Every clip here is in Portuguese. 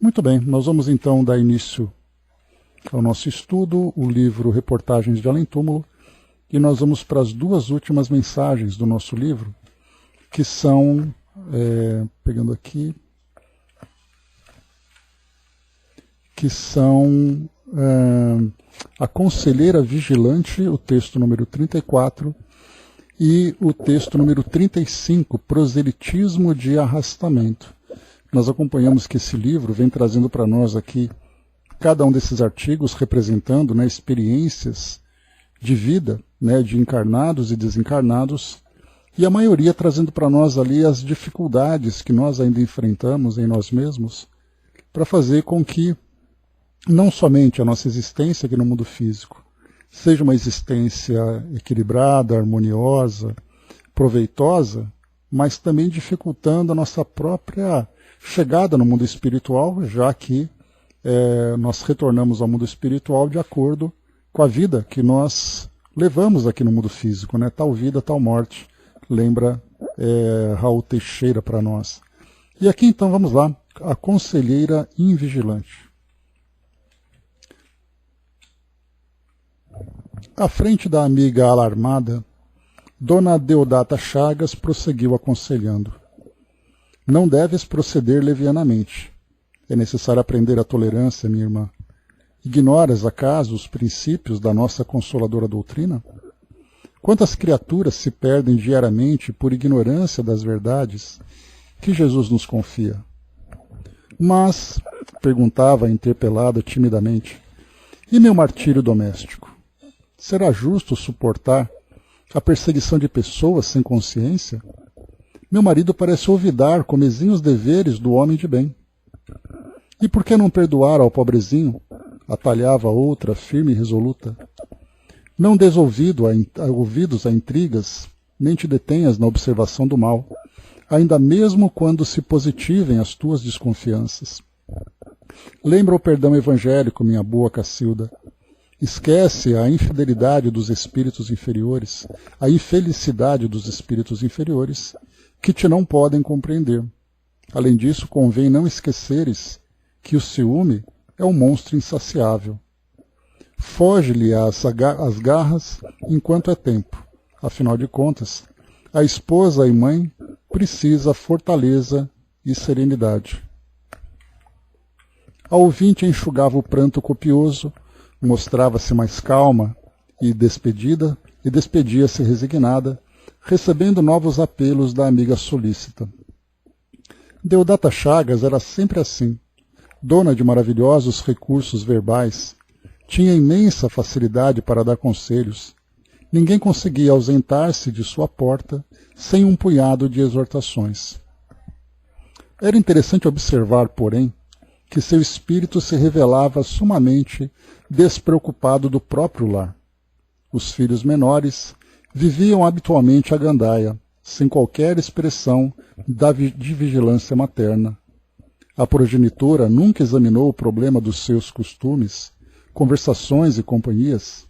Muito bem, nós vamos então dar início ao nosso estudo, o livro Reportagens de Além Túmulo, e nós vamos para as duas últimas mensagens do nosso livro, que são, pegando aqui, que são a Conselheira Vigilante, o texto número 34, e o texto número 35, Proselitismo de Arrastamento. Nós acompanhamos que esse livro vem trazendo para nós aqui cada um desses artigos representando, né, experiências de vida, né, de encarnados e desencarnados, e a maioria trazendo para nós ali as dificuldades que nós ainda enfrentamos em nós mesmos, para fazer com que não somente a nossa existência aqui no mundo físico seja uma existência equilibrada, harmoniosa, proveitosa, mas também dificultando a nossa própria chegada no mundo espiritual, já que nós retornamos ao mundo espiritual de acordo com a vida que nós levamos aqui no mundo físico, né? Tal vida, tal morte, lembra Raul Teixeira para nós. E aqui então vamos lá, a Conselheira Invigilante. À frente da amiga alarmada, Dona Deodata Chagas prosseguiu aconselhando. Não deves proceder levianamente. É necessário aprender a tolerância, minha irmã. Ignoras, acaso, os princípios da nossa consoladora doutrina? Quantas criaturas se perdem diariamente por ignorância das verdades que Jesus nos confia? Mas, perguntava a interpelada timidamente, e meu martírio doméstico? Será justo suportar a perseguição de pessoas sem consciência? Meu marido parece olvidar comezinhos deveres do homem de bem. E por que não perdoar ao pobrezinho? Atalhava outra, firme e resoluta. Não des ouvidos a intrigas, nem te detenhas na observação do mal, ainda mesmo quando se positivem as tuas desconfianças. Lembra o perdão evangélico, minha boa Cacilda. Esquece a infidelidade dos espíritos inferiores, a infelicidade dos espíritos inferiores, que te não podem compreender. Além disso, convém não esqueceres que o ciúme é um monstro insaciável. Foge-lhe às garras enquanto é tempo. Afinal de contas, a esposa e mãe precisa fortaleza e serenidade. A ouvinte enxugava o pranto copioso, mostrava-se mais calma e despedia-se resignada, recebendo novos apelos da amiga solícita. Deodata Chagas era sempre assim, dona de maravilhosos recursos verbais, tinha imensa facilidade para dar conselhos. Ninguém conseguia ausentar-se de sua porta sem um punhado de exortações. Era interessante observar, porém, que seu espírito se revelava sumamente despreocupado do próprio lar. Os filhos menores viviam habitualmente à gandaia, sem qualquer expressão de vigilância materna. A progenitora nunca examinou o problema dos seus costumes, conversações e companhias.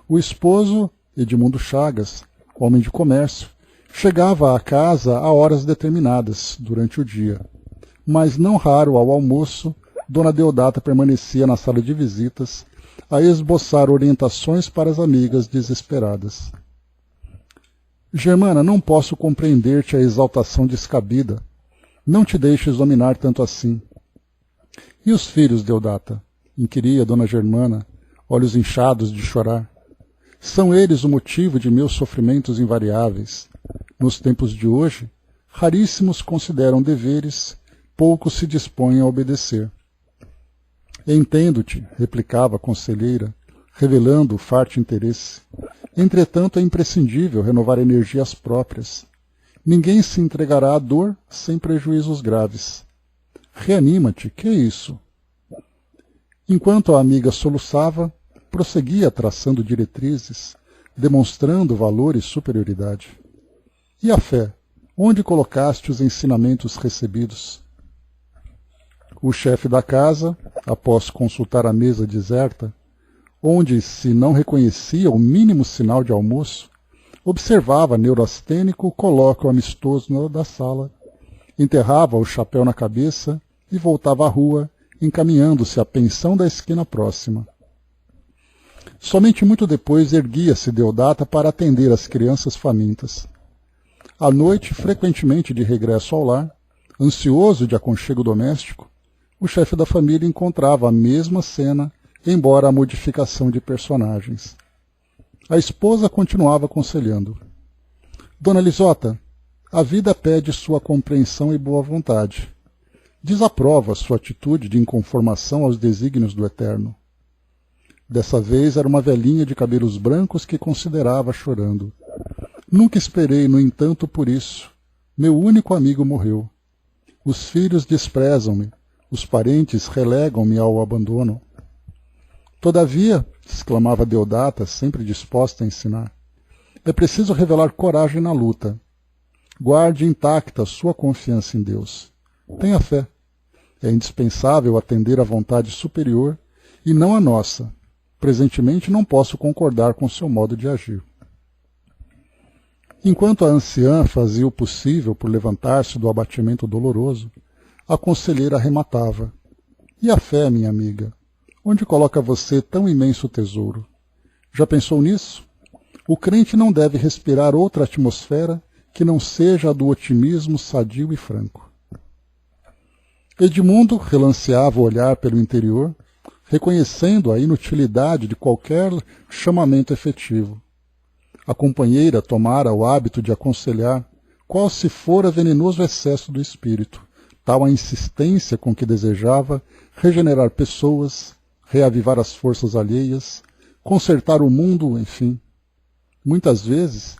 O esposo, Edmundo Chagas, homem de comércio, chegava à casa a horas determinadas durante o dia. Mas não raro ao almoço, Dona Deodata permanecia na sala de visitas a esboçar orientações para as amigas desesperadas. Germana, não posso compreender-te a exaltação descabida. Não te deixes dominar tanto assim. E os filhos, Deodata? Inquiria Dona Germana, olhos inchados de chorar. São eles o motivo de meus sofrimentos invariáveis. Nos tempos de hoje, raríssimos consideram deveres, poucos se dispõem a obedecer. Entendo-te, replicava a conselheira, revelando farto interesse. Entretanto, é imprescindível renovar energias próprias. Ninguém se entregará à dor sem prejuízos graves. Reanima-te, que é isso? Enquanto a amiga soluçava, prosseguia traçando diretrizes, demonstrando valor e superioridade. E a fé? Onde colocaste os ensinamentos recebidos? O chefe da casa, após consultar a mesa deserta, onde se não reconhecia o mínimo sinal de almoço, observava neurastênico o colóquio amistoso da sala, enterrava o chapéu na cabeça e voltava à rua, encaminhando-se à pensão da esquina próxima. Somente muito depois erguia-se Deodata para atender as crianças famintas. À noite, frequentemente de regresso ao lar, ansioso de aconchego doméstico, o chefe da família encontrava a mesma cena, embora a modificação de personagens. A esposa continuava aconselhando. Dona Lisota, a vida pede sua compreensão e boa vontade. Desaprova sua atitude de inconformação aos desígnios do Eterno. Dessa vez era uma velhinha de cabelos brancos que considerava chorando. Nunca esperei, no entanto, por isso. Meu único amigo morreu. Os filhos desprezam-me, os parentes relegam-me ao abandono. Todavia, exclamava Deodata, sempre disposta a ensinar, é preciso revelar coragem na luta. Guarde intacta sua confiança em Deus. Tenha fé. É indispensável atender à vontade superior e não à nossa. Presentemente não posso concordar com seu modo de agir. Enquanto a anciã fazia o possível por levantar-se do abatimento doloroso, a conselheira arrematava. E a fé, minha amiga? Onde coloca você tão imenso tesouro? Já pensou nisso? O crente não deve respirar outra atmosfera que não seja a do otimismo sadio e franco. Edmundo relanceava o olhar pelo interior, reconhecendo a inutilidade de qualquer chamamento efetivo. A companheira tomara o hábito de aconselhar, qual se fora venenoso excesso do espírito, tal a insistência com que desejava regenerar pessoas, reavivar as forças alheias, consertar o mundo, enfim. Muitas vezes,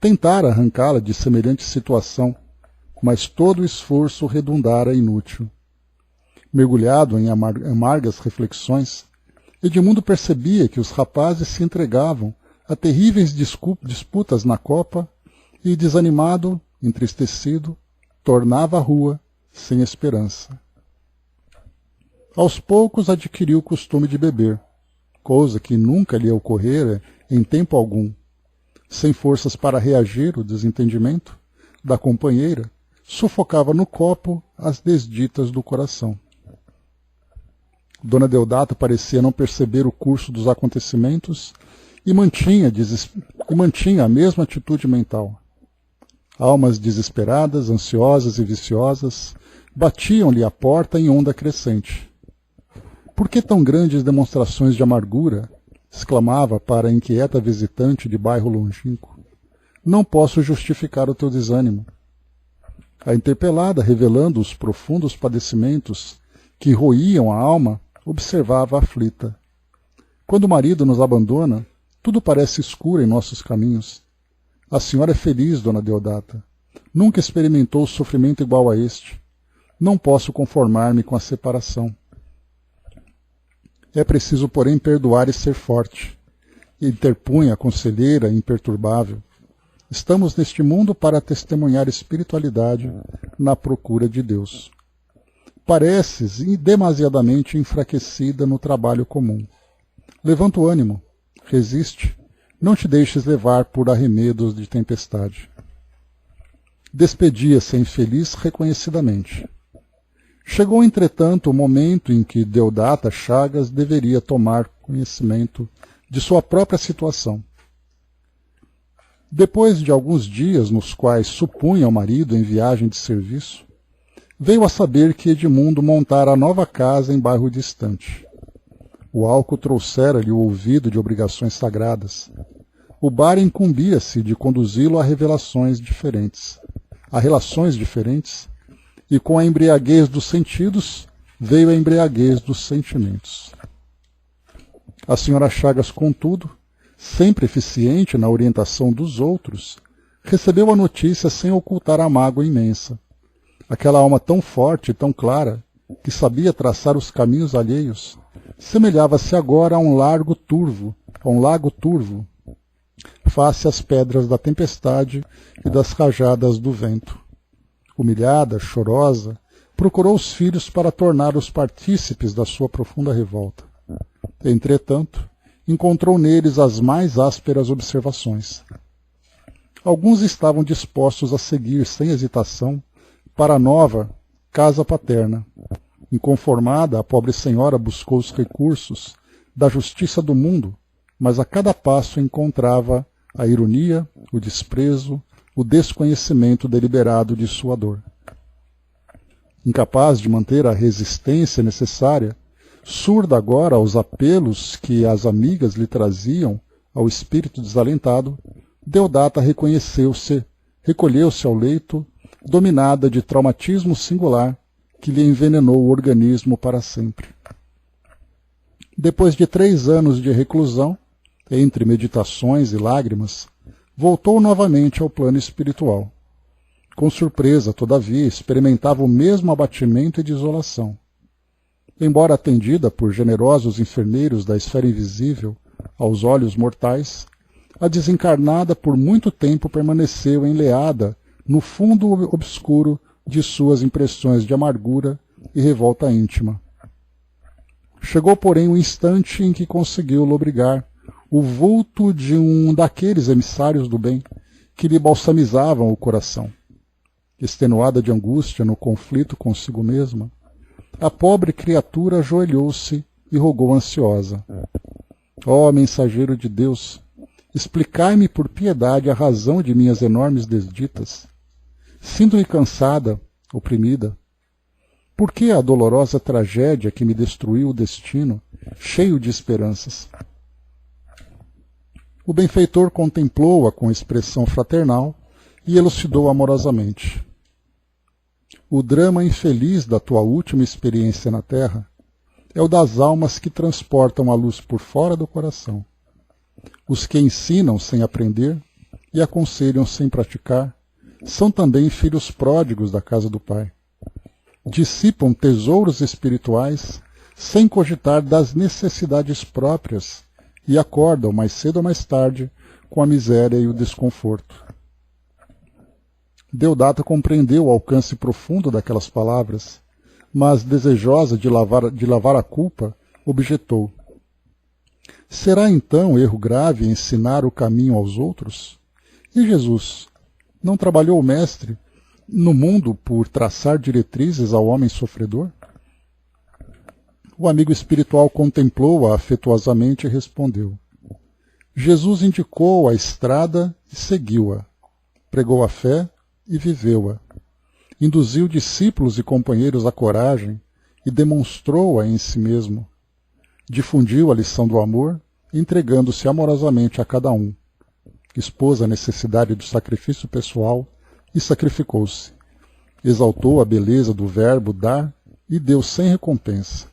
tentara arrancá-la de semelhante situação, mas todo o esforço redundara inútil. Mergulhado em amargas reflexões, Edmundo percebia que os rapazes se entregavam a terríveis disputas na copa e, desanimado, entristecido, tornava à rua, sem esperança. Aos poucos adquiriu o costume de beber, coisa que nunca lhe ocorrera em tempo algum. Sem forças para reagir ao desentendimento da companheira, sufocava no copo as desditas do coração. Dona Deodata parecia não perceber o curso dos acontecimentos e mantinha a mesma atitude mental. Almas desesperadas, ansiosas e viciosas batiam-lhe a porta em onda crescente. Por que tão grandes demonstrações de amargura? Exclamava para a inquieta visitante de bairro longínquo. Não posso justificar o teu desânimo. A interpelada, revelando os profundos padecimentos que roíam a alma, observava aflita. Quando o marido nos abandona, tudo parece escuro em nossos caminhos. A senhora é feliz, dona Deodata. Nunca experimentou sofrimento igual a este. Não posso conformar-me com a separação. É preciso, porém, perdoar e ser forte. Interpunha a conselheira imperturbável. Estamos neste mundo para testemunhar espiritualidade na procura de Deus. Pareces demasiadamente enfraquecida no trabalho comum. Levanta o ânimo, resiste, não te deixes levar por arremedos de tempestade. Despedia-se a infeliz reconhecidamente. Chegou, entretanto, o momento em que Deodata Chagas deveria tomar conhecimento de sua própria situação. Depois de alguns dias nos quais supunha o marido em viagem de serviço, veio a saber que Edmundo montara nova casa em bairro distante. O álcool trouxera-lhe o ouvido de obrigações sagradas. O bar incumbia-se de conduzi-lo a relações diferentes, e com a embriaguez dos sentidos veio a embriaguez dos sentimentos. A senhora Chagas, contudo, sempre eficiente na orientação dos outros, recebeu a notícia sem ocultar a mágoa imensa. Aquela alma tão forte e tão clara, que sabia traçar os caminhos alheios, semelhava-se agora a um lago turvo, face às pedras da tempestade e das rajadas do vento. Humilhada, chorosa, procurou os filhos para torná-los partícipes da sua profunda revolta. Entretanto, encontrou neles as mais ásperas observações. Alguns estavam dispostos a seguir sem hesitação para a nova casa paterna. Inconformada, a pobre senhora buscou os recursos da justiça do mundo, mas a cada passo encontrava a ironia, o desprezo, o desconhecimento deliberado de sua dor. Incapaz de manter a resistência necessária, surda agora aos apelos que as amigas lhe traziam ao espírito desalentado, Deodata recolheu-se ao leito, dominada de traumatismo singular que lhe envenenou o organismo para sempre. Depois de 3 anos de reclusão, entre meditações e lágrimas, voltou novamente ao plano espiritual. Com surpresa, todavia, experimentava o mesmo abatimento e desolação. Embora atendida por generosos enfermeiros da esfera invisível aos olhos mortais, a desencarnada por muito tempo permaneceu enleada no fundo obscuro de suas impressões de amargura e revolta íntima. Chegou, porém, um instante em que conseguiu lobrigar o vulto de um daqueles emissários do bem que lhe balsamizavam o coração. Extenuada de angústia no conflito consigo mesma, a pobre criatura ajoelhou-se e rogou ansiosa: ó mensageiro de Deus, explicai-me por piedade a razão de minhas enormes desditas. Sinto-me cansada, oprimida. Por que a dolorosa tragédia que me destruiu o destino, cheio de esperanças? O benfeitor contemplou-a com expressão fraternal e elucidou amorosamente: o drama infeliz da tua última experiência na Terra é o das almas que transportam a luz por fora do coração. Os que ensinam sem aprender e aconselham sem praticar são também filhos pródigos da casa do Pai. Dissipam tesouros espirituais sem cogitar das necessidades próprias e acordam, mais cedo ou mais tarde, com a miséria e o desconforto. Deodata compreendeu o alcance profundo daquelas palavras, mas, desejosa de lavar a culpa, objetou: será então erro grave ensinar o caminho aos outros? E Jesus, não trabalhou o Mestre no mundo por traçar diretrizes ao homem sofredor? O amigo espiritual contemplou-a afetuosamente e respondeu: Jesus indicou a estrada e seguiu-a, pregou a fé e viveu-a, induziu discípulos e companheiros à coragem e demonstrou-a em si mesmo, difundiu a lição do amor, entregando-se amorosamente a cada um, expôs a necessidade do sacrifício pessoal e sacrificou-se, exaltou a beleza do verbo dar e deu sem recompensa,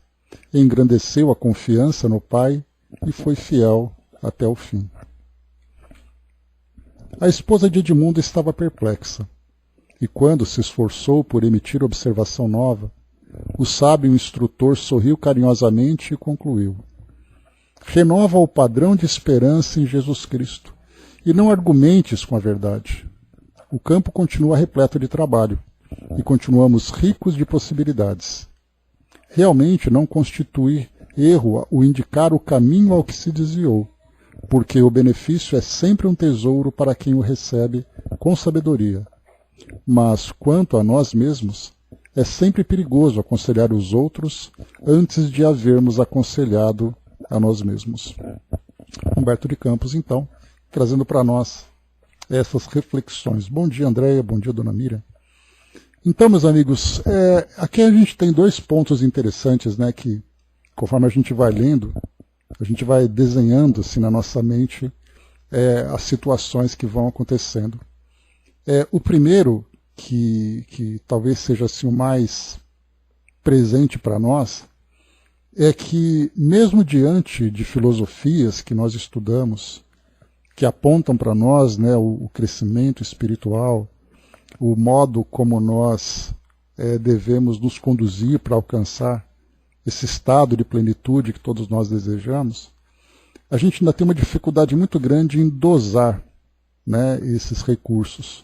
engrandeceu a confiança no Pai e foi fiel até o fim. A esposa de Edmundo estava perplexa, e quando se esforçou por emitir observação nova, o sábio instrutor sorriu carinhosamente e concluiu: renova o padrão de esperança em Jesus Cristo, e não argumentes com a verdade. O campo continua repleto de trabalho, e continuamos ricos de possibilidades. Realmente não constitui erro o indicar o caminho ao que se desviou, porque o benefício é sempre um tesouro para quem o recebe com sabedoria. Mas, quanto a nós mesmos, é sempre perigoso aconselhar os outros antes de havermos aconselhado a nós mesmos. Humberto de Campos, então, trazendo para nós essas reflexões. Bom dia, Andréia. Bom dia, Dona Miriam. Então, meus amigos, aqui a gente tem 2 pontos interessantes, né, que, conforme a gente vai lendo, a gente vai desenhando assim, na nossa mente as situações que vão acontecendo. O primeiro, que talvez seja assim, o mais presente para nós, é que, mesmo diante de filosofias que nós estudamos, que apontam para nós, né, o crescimento espiritual, o modo como nós devemos nos conduzir para alcançar esse estado de plenitude que todos nós desejamos, a gente ainda tem uma dificuldade muito grande em dosar, né, esses recursos.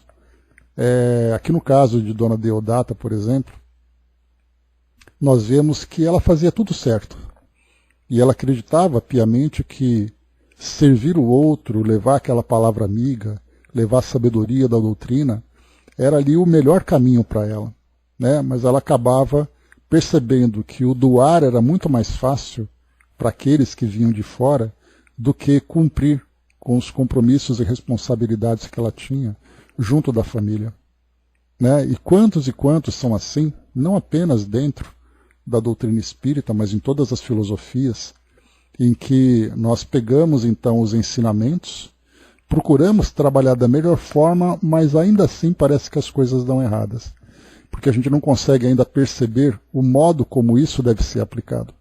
Aqui no caso de Dona Deodata, por exemplo, nós vemos que ela fazia tudo certo. E ela acreditava piamente que servir o outro, levar aquela palavra amiga, levar a sabedoria da doutrina, era ali o melhor caminho para ela, né? Mas ela acabava percebendo que o doar era muito mais fácil para aqueles que vinham de fora do que cumprir com os compromissos e responsabilidades que ela tinha junto da família. Né? E quantos são assim, não apenas dentro da doutrina espírita, mas em todas as filosofias, em que nós pegamos então os ensinamentos, procuramos trabalhar da melhor forma, mas ainda assim parece que as coisas dão erradas, porque a gente não consegue ainda perceber o modo como isso deve ser aplicado.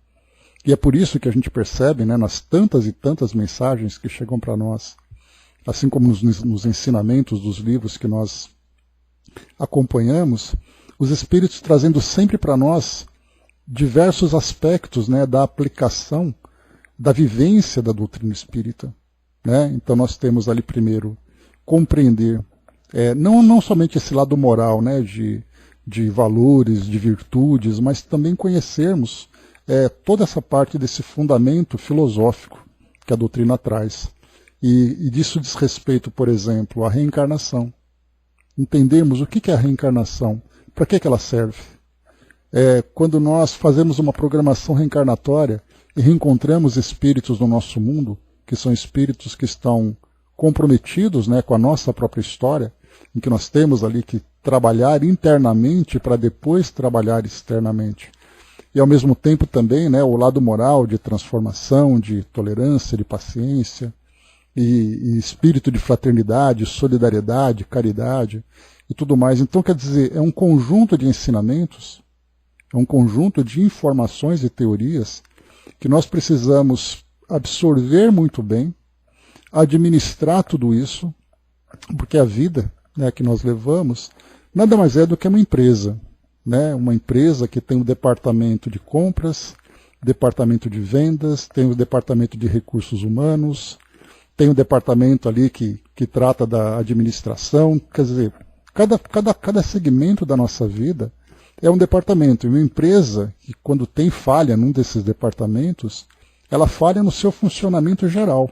E é por isso que a gente percebe, né, nas tantas e tantas mensagens que chegam para nós, assim como nos ensinamentos dos livros que nós acompanhamos, os Espíritos trazendo sempre para nós diversos aspectos, né, da aplicação, da vivência da doutrina espírita. Né? Então nós temos ali primeiro compreender, não somente esse lado moral, né, de valores, de virtudes, mas também conhecermos toda essa parte desse fundamento filosófico que a doutrina traz. E disso diz respeito, por exemplo, à reencarnação. Entendermos o que é a reencarnação, para que ela serve. Quando nós fazemos uma programação reencarnatória e reencontramos espíritos no nosso mundo, que são espíritos que estão comprometidos, né, com a nossa própria história, em que nós temos ali que trabalhar internamente para depois trabalhar externamente. E ao mesmo tempo também, né, o lado moral de transformação, de tolerância, de paciência, e espírito de fraternidade, solidariedade, caridade e tudo mais. Então, quer dizer, é um conjunto de ensinamentos, é um conjunto de informações e teorias que nós precisamos absorver muito bem, administrar tudo isso, porque a vida, né, que nós levamos nada mais é do que uma empresa, né? Uma empresa que tem um departamento de compras, departamento de vendas, tem o departamento de recursos humanos, tem um departamento ali que trata da administração. Quer dizer, cada segmento da nossa vida é um departamento. E uma empresa que, quando tem falha num desses departamentos, ela falha no seu funcionamento geral.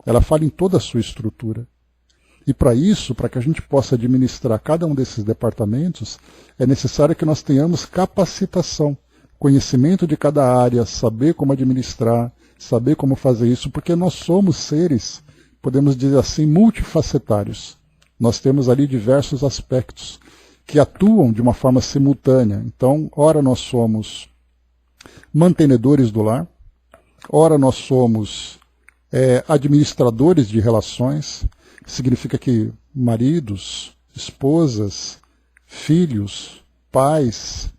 Ela falha em toda a sua estrutura. E para isso, para que a gente possa administrar cada um desses departamentos, é necessário que nós tenhamos capacitação, conhecimento de cada área, saber como administrar, saber como fazer isso, porque nós somos seres, podemos dizer assim, multifacetários. Nós temos ali diversos aspectos que atuam de uma forma simultânea. Então, ora nós somos mantenedores do lar, ora nós somos administradores de relações, significa que maridos, esposas, filhos, pais,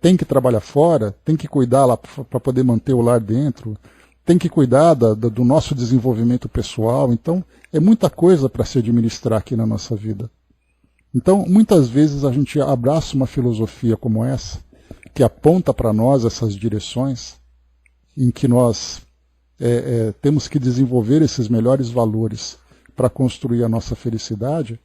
tem que trabalhar fora, tem que cuidar lá para poder manter o lar dentro, tem que cuidar do nosso desenvolvimento pessoal. Então, é muita coisa para se administrar aqui na nossa vida. Então, muitas vezes a gente abraça uma filosofia como essa, que aponta para nós essas direções, em que nós temos que desenvolver esses melhores valores para construir a nossa felicidade,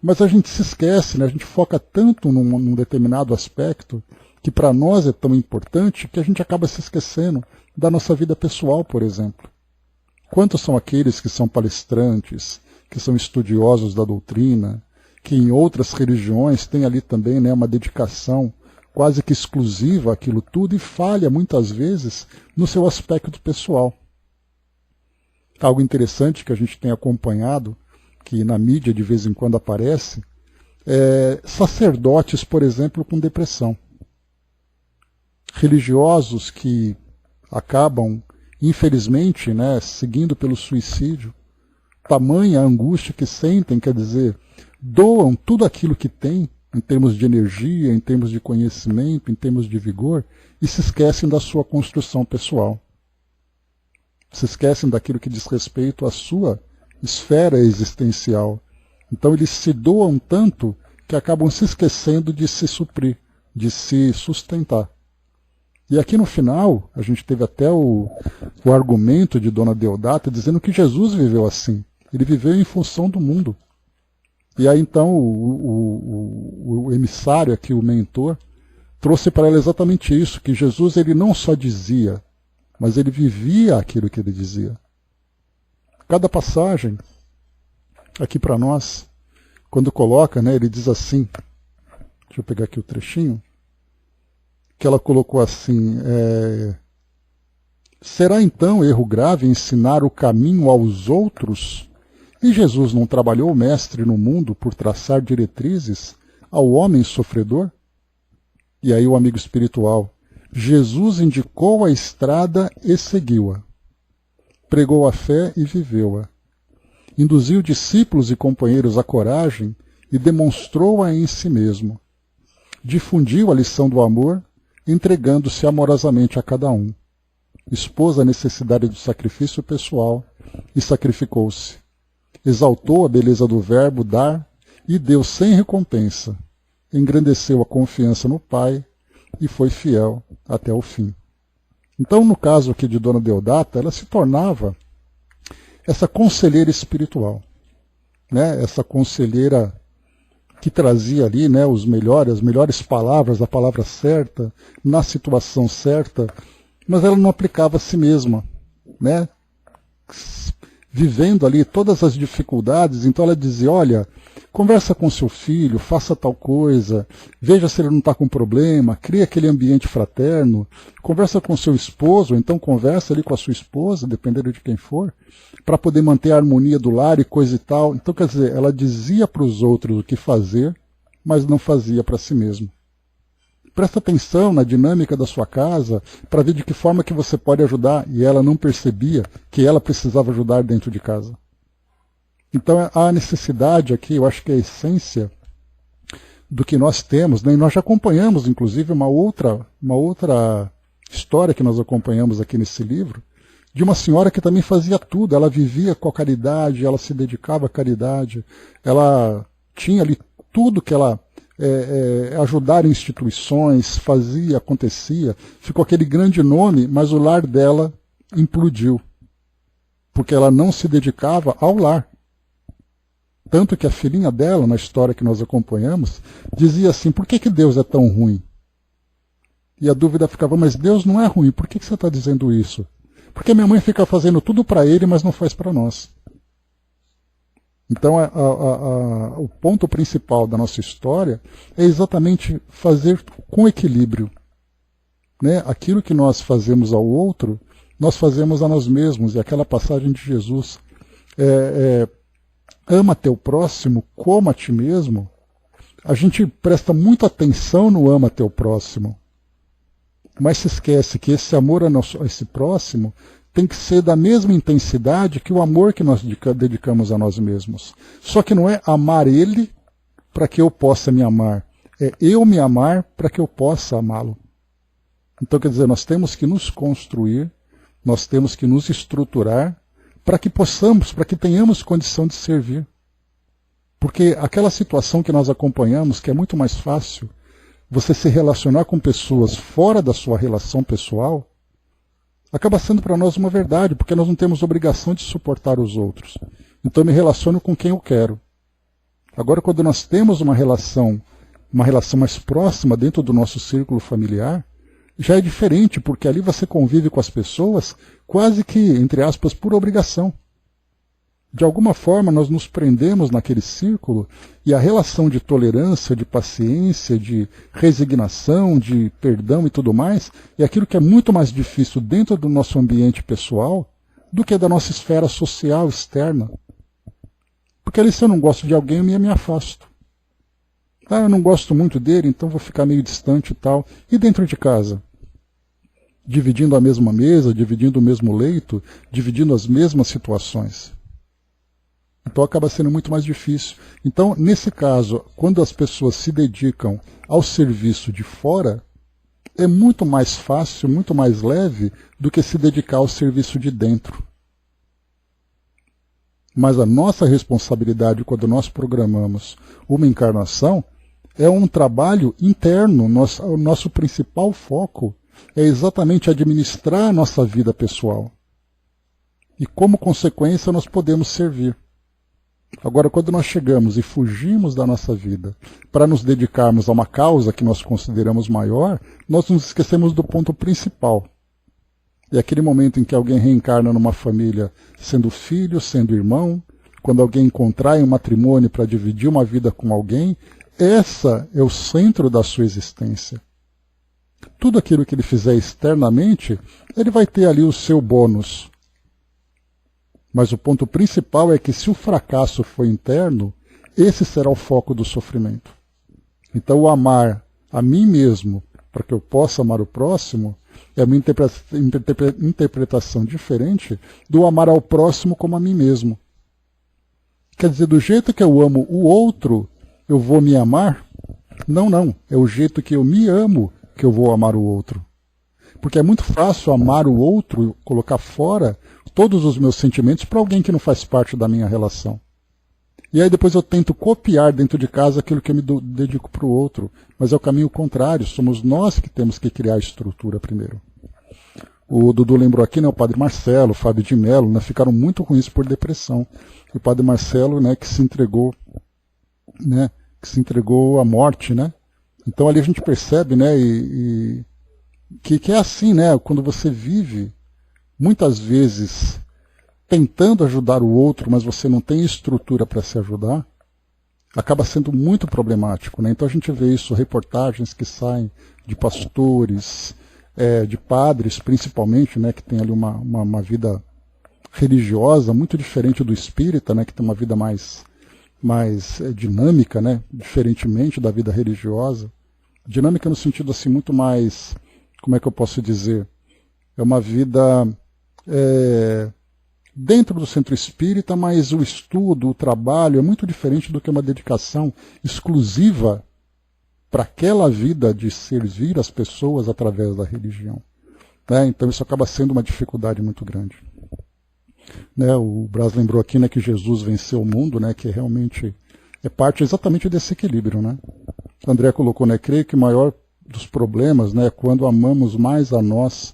mas a gente se esquece, né? A gente foca tanto num determinado aspecto, que para nós é tão importante, que a gente acaba se esquecendo da nossa vida pessoal, por exemplo. Quantos são aqueles que são palestrantes, que são estudiosos da doutrina, que em outras religiões têm ali também, né, uma dedicação quase que exclusiva àquilo tudo e falha muitas vezes no seu aspecto pessoal. Algo interessante que a gente tem acompanhado, que na mídia de vez em quando aparece, sacerdotes, por exemplo, com depressão. Religiosos que acabam, infelizmente, né, seguindo pelo suicídio, tamanha a angústia que sentem, quer dizer, doam tudo aquilo que têm, em termos de energia, em termos de conhecimento, em termos de vigor, e se esquecem da sua construção pessoal. Se esquecem daquilo que diz respeito à sua esfera existencial. Então eles se doam tanto que acabam se esquecendo de se suprir, de se sustentar. E aqui no final, a gente teve até o argumento de Dona Deodata dizendo que Jesus viveu assim. Ele viveu em função do mundo. E aí então o emissário aqui, o mentor, trouxe para ela exatamente isso, que Jesus ele não só dizia, mas ele vivia aquilo que ele dizia. Cada passagem, aqui para nós, quando coloca, né, ele diz assim, deixa eu pegar aqui o trechinho, que ela colocou assim, será então erro grave ensinar o caminho aos outros? E Jesus não trabalhou mestre no mundo por traçar diretrizes ao homem sofredor? E aí o amigo espiritual, Jesus indicou a estrada e seguiu-a. Pregou a fé e viveu-a. Induziu discípulos e companheiros à coragem e demonstrou-a em si mesmo. Difundiu a lição do amor, entregando-se amorosamente a cada um. Expôs a necessidade do sacrifício pessoal e sacrificou-se. Exaltou a beleza do verbo dar e deu sem recompensa. Engrandeceu a confiança no Pai e foi fiel até o fim. Então, no caso aqui de Dona Deodata, ela se tornava essa conselheira espiritual, né? Essa conselheira que trazia ali, né, as melhores palavras, a palavra certa, na situação certa, mas ela não aplicava a si mesma, né? Vivendo ali todas as dificuldades, então ela dizia, olha, conversa com seu filho, faça tal coisa, veja se ele não está com problema, cria aquele ambiente fraterno, conversa com seu esposo, então conversa ali com a sua esposa, dependendo de quem for, para poder manter a harmonia do lar e coisa e tal. Então, quer dizer, ela dizia para os outros o que fazer, mas não fazia para si mesma. Presta atenção na dinâmica da sua casa para ver de que forma que você pode ajudar. E ela não percebia que ela precisava ajudar dentro de casa. Então a necessidade aqui, eu acho que é a essência do que nós temos, né? E nós já acompanhamos, inclusive, uma outra história que nós acompanhamos aqui nesse livro, de uma senhora que também fazia tudo. Ela vivia com a caridade, ela se dedicava à caridade, ela tinha ali tudo que ela... ajudar instituições, fazia, acontecia, ficou aquele grande nome, mas o lar dela implodiu, porque ela não se dedicava ao lar. Tanto que a filhinha dela, na história que nós acompanhamos, dizia assim, por que Deus é tão ruim? E a dúvida ficava, mas Deus não é ruim, por que você está dizendo isso? Porque minha mãe fica fazendo tudo para ele, mas não faz para nós. Então, o ponto principal da nossa história é exatamente fazer com equilíbrio, né? Aquilo que nós fazemos ao outro, nós fazemos a nós mesmos. E aquela passagem de Jesus, ama teu próximo como a ti mesmo, a gente presta muita atenção no ama teu próximo, mas se esquece que esse amor a esse próximo tem que ser da mesma intensidade que o amor que nós dedicamos a nós mesmos. Só que não é amar ele para que eu possa me amar. É eu me amar para que eu possa amá-lo. Então, quer dizer, nós temos que nos construir, nós temos que nos estruturar para que possamos, para que tenhamos condição de servir. Porque aquela situação que nós acompanhamos, que é muito mais fácil, você se relacionar com pessoas fora da sua relação pessoal, acaba sendo para nós uma verdade, porque nós não temos obrigação de suportar os outros. Então eu me relaciono com quem eu quero. Agora, quando nós temos uma relação mais próxima dentro do nosso círculo familiar, já é diferente, porque ali você convive com as pessoas quase que, entre aspas, por obrigação. De alguma forma, nós nos prendemos naquele círculo e a relação de tolerância, de paciência, de resignação, de perdão e tudo mais, é aquilo que é muito mais difícil dentro do nosso ambiente pessoal do que da nossa esfera social externa. Porque ali, se eu não gosto de alguém, eu me afasto. Eu não gosto muito dele, então vou ficar meio distante e tal. E dentro de casa? Dividindo a mesma mesa, dividindo o mesmo leito, dividindo as mesmas situações. Então acaba sendo muito mais difícil. Então, nesse caso, quando as pessoas se dedicam ao serviço de fora, é muito mais fácil, muito mais leve do que se dedicar ao serviço de dentro. Mas a nossa responsabilidade quando nós programamos uma encarnação é um trabalho interno. O nosso principal foco é exatamente administrar a nossa vida pessoal. E como consequência nós podemos servir. Agora, quando nós chegamos e fugimos da nossa vida para nos dedicarmos a uma causa que nós consideramos maior, nós nos esquecemos do ponto principal. É aquele momento em que alguém reencarna numa família sendo filho, sendo irmão, quando alguém contrai um matrimônio para dividir uma vida com alguém, essa é o centro da sua existência. Tudo aquilo que ele fizer externamente, ele vai ter ali o seu bônus. Mas o ponto principal é que se o fracasso for interno, esse será o foco do sofrimento. Então o amar a mim mesmo, para que eu possa amar o próximo, é uma interpretação diferente do amar ao próximo como a mim mesmo. Quer dizer, do jeito que eu amo o outro, eu vou me amar? Não. É o jeito que eu me amo que eu vou amar o outro. Porque é muito fácil amar o outro, colocar fora todos os meus sentimentos para alguém que não faz parte da minha relação. E aí depois eu tento copiar dentro de casa aquilo que eu me dedico para o outro. Mas é o caminho contrário, somos nós que temos que criar a estrutura primeiro. O Dudu lembrou aqui, né, o Padre Marcelo, o Fábio de Mello, né, ficaram muito ruins por depressão. E o Padre Marcelo, né, que se entregou à morte, né? Então ali a gente percebe, né, que é assim, né, quando você vive muitas vezes tentando ajudar o outro, mas você não tem estrutura para se ajudar, acaba sendo muito problemático, né? Então a gente vê isso, reportagens que saem de pastores, de padres principalmente, né, que tem ali uma vida religiosa muito diferente do espírita, né, que tem uma vida mais dinâmica, né, diferentemente da vida religiosa. Dinâmica no sentido assim muito mais, como é que eu posso dizer? É uma vida dentro do centro espírita, mas o estudo, o trabalho é muito diferente do que uma dedicação exclusiva para aquela vida de servir as pessoas através da religião. Né? Então isso acaba sendo uma dificuldade muito grande. Né? O Braz lembrou aqui, né, que Jesus venceu o mundo, né, que realmente é parte exatamente desse equilíbrio. Né? O André colocou, né, creio que o maior dos problemas, né, é quando amamos mais a nós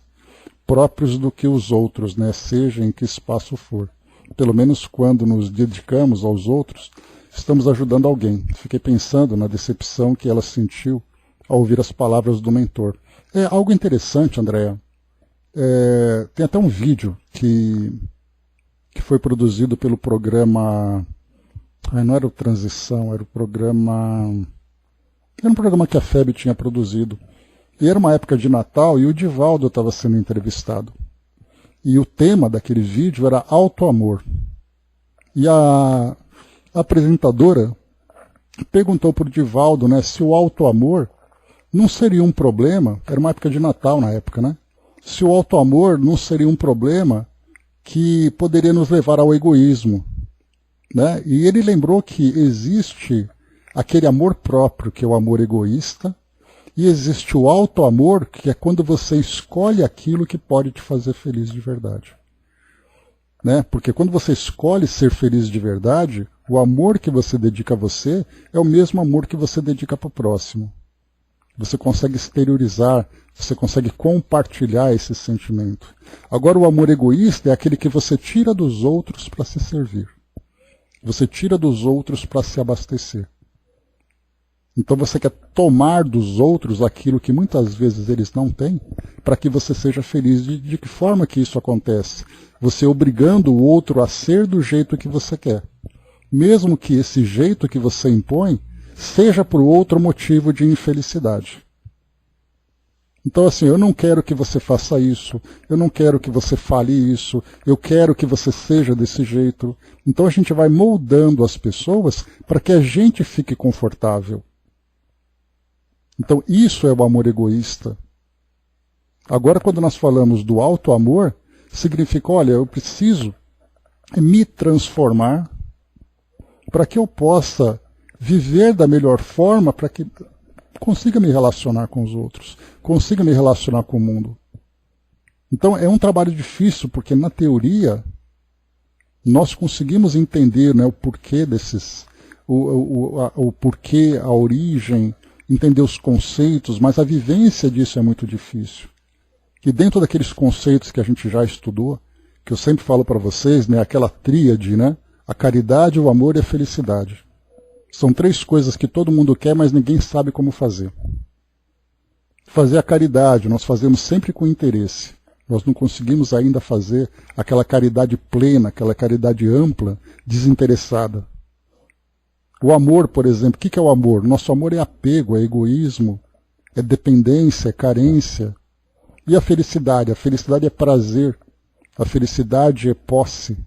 próprios do que os outros, né, seja em que espaço for. Pelo menos quando nos dedicamos aos outros, estamos ajudando alguém. Fiquei pensando na decepção que ela sentiu ao ouvir as palavras do mentor. É algo interessante, Andréa. Tem até um vídeo que foi produzido pelo programa... não era o Transição, era o programa... Era um programa que a FEB tinha produzido. E era uma época de Natal e o Divaldo estava sendo entrevistado. E o tema daquele vídeo era autoamor. E a apresentadora perguntou para o Divaldo, né, se o autoamor não seria um problema, era uma época de Natal na época, né? Se o autoamor não seria um problema que poderia nos levar ao egoísmo. Né? E ele lembrou que existe aquele amor próprio, que é o amor egoísta, e existe o autoamor, que é quando você escolhe aquilo que pode te fazer feliz de verdade. Né? Porque quando você escolhe ser feliz de verdade, o amor que você dedica a você é o mesmo amor que você dedica para o próximo. Você consegue exteriorizar, você consegue compartilhar esse sentimento. Agora o amor egoísta é aquele que você tira dos outros para se servir. Você tira dos outros para se abastecer. Então você quer tomar dos outros aquilo que muitas vezes eles não têm, para que você seja feliz. De que forma que isso acontece? Você obrigando o outro a ser do jeito que você quer. Mesmo que esse jeito que você impõe seja por outro motivo de infelicidade. Então assim, eu não quero que você faça isso, eu não quero que você fale isso, eu quero que você seja desse jeito. Então a gente vai moldando as pessoas para que a gente fique confortável. Então isso é o amor egoísta. Agora quando nós falamos do auto-amor, significa, olha, eu preciso me transformar para que eu possa viver da melhor forma, para que consiga me relacionar com os outros, consiga me relacionar com o mundo. Então é um trabalho difícil, porque na teoria nós conseguimos entender, né, o porquê o porquê, a origem, entender os conceitos, mas a vivência disso é muito difícil. E dentro daqueles conceitos que a gente já estudou, que eu sempre falo para vocês, né, aquela tríade, né, a caridade, o amor e a felicidade. São 3 coisas que todo mundo quer, mas ninguém sabe como fazer. Fazer a caridade, nós fazemos sempre com interesse. Nós não conseguimos ainda fazer aquela caridade plena, aquela caridade ampla, desinteressada. O amor, por exemplo, o que é o amor? Nosso amor é apego, é egoísmo, é dependência, é carência. E a felicidade? A felicidade é prazer, a felicidade é posse.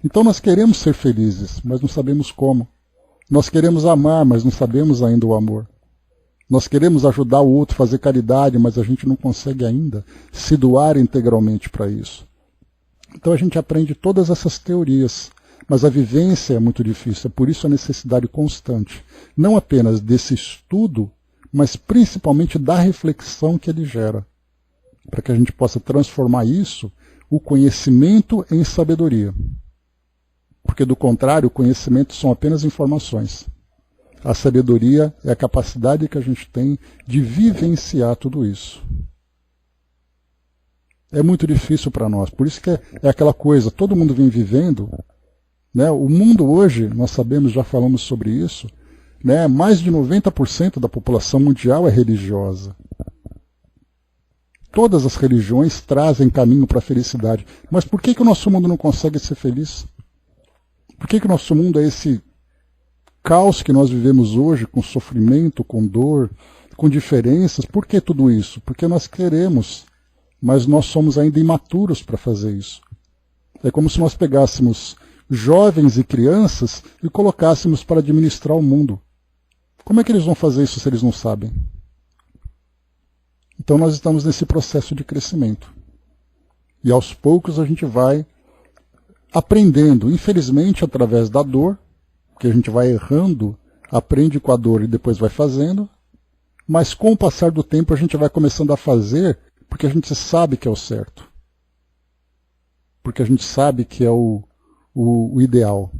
Então nós queremos ser felizes, mas não sabemos como. Nós queremos amar, mas não sabemos ainda o amor. Nós queremos ajudar o outro, fazer caridade, mas a gente não consegue ainda se doar integralmente para isso. Então a gente aprende todas essas teorias, mas a vivência é muito difícil, é por isso a necessidade constante, não apenas desse estudo, mas principalmente da reflexão que ele gera, para que a gente possa transformar isso, o conhecimento, em sabedoria. Porque do contrário, o conhecimento são apenas informações. A sabedoria é a capacidade que a gente tem de vivenciar tudo isso. É muito difícil para nós, por isso que é aquela coisa, todo mundo vem vivendo, né? O mundo hoje, nós sabemos, já falamos sobre isso, né? Mais de 90% da população mundial é religiosa. Todas as religiões trazem caminho para a felicidade. Mas por que o nosso mundo não consegue ser feliz? Por que o nosso mundo é esse caos que nós vivemos hoje, com sofrimento, com dor, com diferenças? Por que tudo isso? Porque nós queremos, mas nós somos ainda imaturos para fazer isso. É como se nós pegássemos jovens e crianças e colocássemos para administrar o mundo. Como é que eles vão fazer isso se eles não sabem? Então nós estamos nesse processo de crescimento. E aos poucos a gente vai aprendendo, infelizmente através da dor, que a gente vai errando, aprende com a dor e depois vai fazendo, mas com o passar do tempo a gente vai começando a fazer porque a gente sabe que é o certo. Porque a gente sabe que é o ideal.